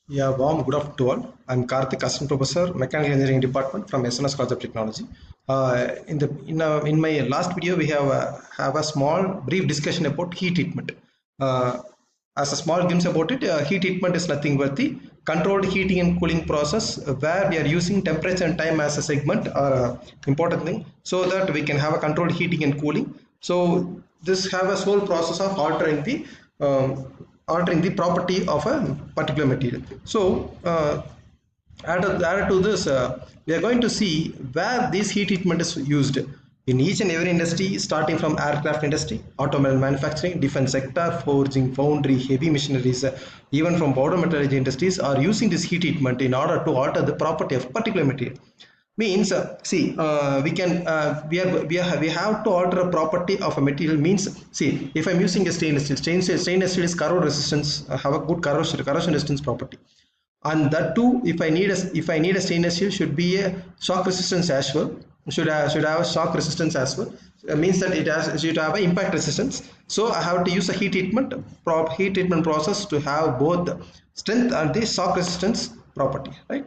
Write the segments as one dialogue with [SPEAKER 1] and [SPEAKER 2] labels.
[SPEAKER 1] Yeah, warm good afternoon to all. I'm Karthik, Assistant Professor, Mechanical Engineering Department from SNS College of Technology. In my last video, we have a small brief discussion about heat treatment. As a small glimpse about it, heat treatment is nothing but the controlled heating and cooling process where we are using temperature and time as a segment or important thing, so that we can have a controlled heating and cooling. So this have a sole process of altering the property of a particular material. So added to this, we are going to see where this heat treatment is used in each and every industry, starting from aircraft industry, automobile manufacturing, defense sector, forging, foundry, heavy machineries, even from powder metallurgy industries are using this heat treatment in order to alter the property of particular material. Means see, we have to alter a property of a material. Means, see, if I'm using a stainless steel is corrosion resistance, have a good corrosion resistance property, and that too, if I need a stainless steel, should be a shock resistance as well, should have a shock resistance as well. Means that it should have an impact resistance. So I have to use a heat treatment process to have both the strength and the shock resistance property, right?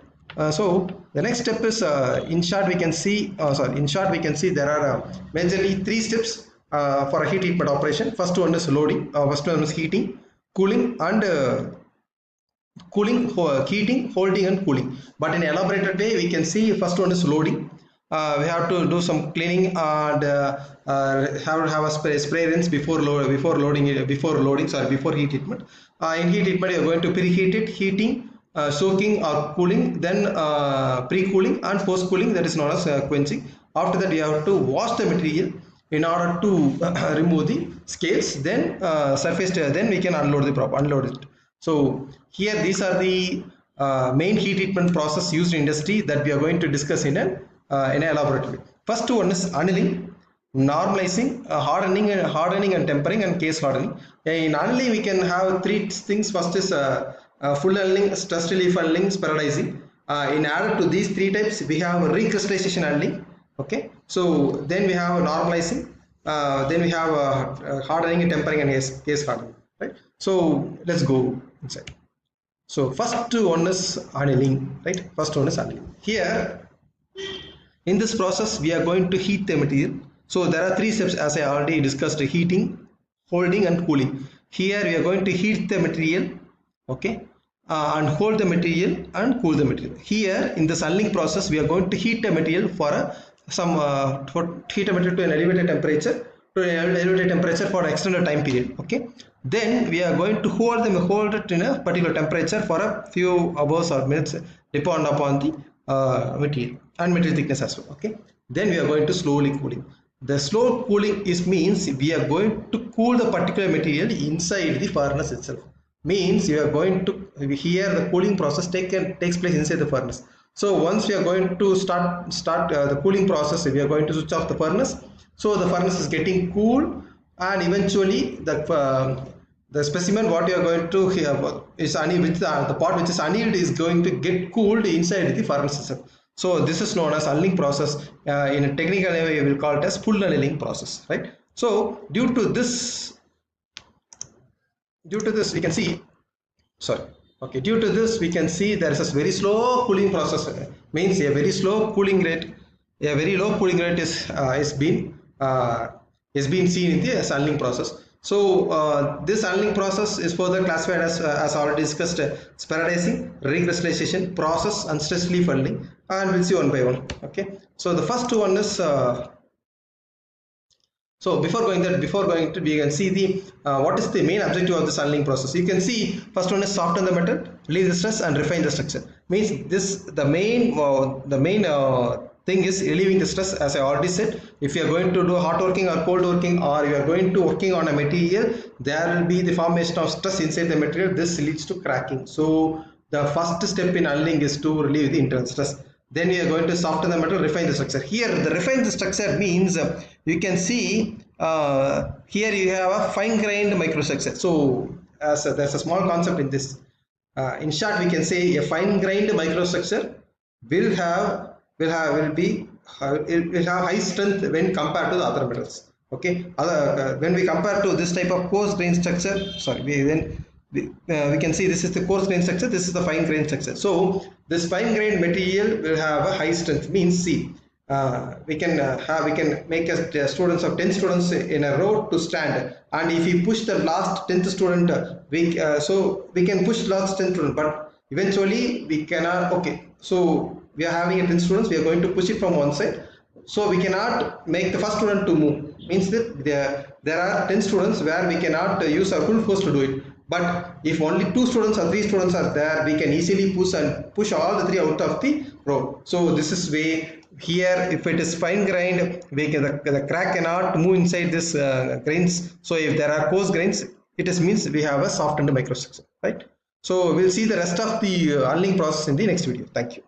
[SPEAKER 1] So the next step is, in short we can see there are majorly three steps for a heat treatment operation. First one is loading, first one is heating, cooling, and heating, holding, and cooling. But in elaborated way, we can see first one is loading. We have to do some cleaning and have a spray rinse before loading before heat treatment. In heat treatment, you are going to preheat it, heating, soaking or cooling, then pre-cooling and post-cooling, that is known as quenching. After that, you have to wash the material in order to remove the scales, then then we can unload it. So here these are the main heat treatment process used in industry that we are going to discuss in an elaborate way. First one is annealing, normalizing, hardening and tempering, and case hardening. In annealing we can have three things. First is full annealing, stress relief annealing, spheroidizing. In added to these three types, we have recrystallization annealing. Okay, so then we have normalizing, then we have hardening, tempering, and case hardening. Right. So let's go inside. So first one is annealing. Right. First one is annealing. Here in this process, we are going to heat the material. So there are three steps, as I already discussed: heating, holding, and cooling. Here we are going to heat the material, okay, and hold the material and cool the material. Here in this annealing process, we are going to heat the material for heat the material to an elevated temperature, for an extended time period. Okay, then we are going to hold it in a particular temperature for a few hours or minutes, depending upon the material and material thickness as well. Okay, then we are going to slowly cooling. The slow cooling means we are going to cool the particular material inside the furnace itself. Means you are going to, here the cooling process takes place inside the furnace. So once we are going to start the cooling process, we are going to switch off the furnace. So the furnace is getting cool, and eventually the specimen what you are going to is the part which is annealed is going to get cooled inside the furnace itself. So this is known as annealing process. In a technical way, we will call it as full annealing process, right? So due to this we can see, due to this we can see there is a very slow cooling process. Means a very slow cooling rate, a very low cooling rate is being seen in the annealing process. So this annealing process is further classified as already discussed, spheroidizing, recrystallization process, and stress relief annealing, and we'll see one by one. Okay, so the first one is so before going to, we can see the what is the main objective of this annealing process. You can see first one is soften the metal, release the stress, and refine the structure. Means the main thing is relieving the stress. As I already said, if you are going to do hot working or cold working, or you are going to working on a material, there will be the formation of stress inside the material. This leads to cracking. So the first step in annealing is to relieve the internal stress. Then we are going to soften the metal, refine the structure. Here the refine the structure means you can see here you have a fine grained microstructure. So there's a small concept in this. In short, we can say a fine grained microstructure will have high strength when compared to the other metals. Okay, when we compare to this type of coarse grain structure, we can see this is the coarse grain structure, this is the fine grain structure. So this fine grain material will have a high strength, means see we can make students of 10 students in a row to stand, and if we push the last 10th student so we can push last 10th student, but eventually we cannot. Okay, so we are having a 10 students, we are going to push it from one side, so we cannot make the first student to move, means that there are 10 students where we cannot use our full force to do it. But if only 2 students or 3 students are there, we can easily push all the 3 out of the row. So this is way. Here if it is fine grained, the crack cannot move inside this grains. So if there are coarse grains, it is means we have a softened microstructure, right? So we'll see the rest of the annealing process in the next video. Thank you.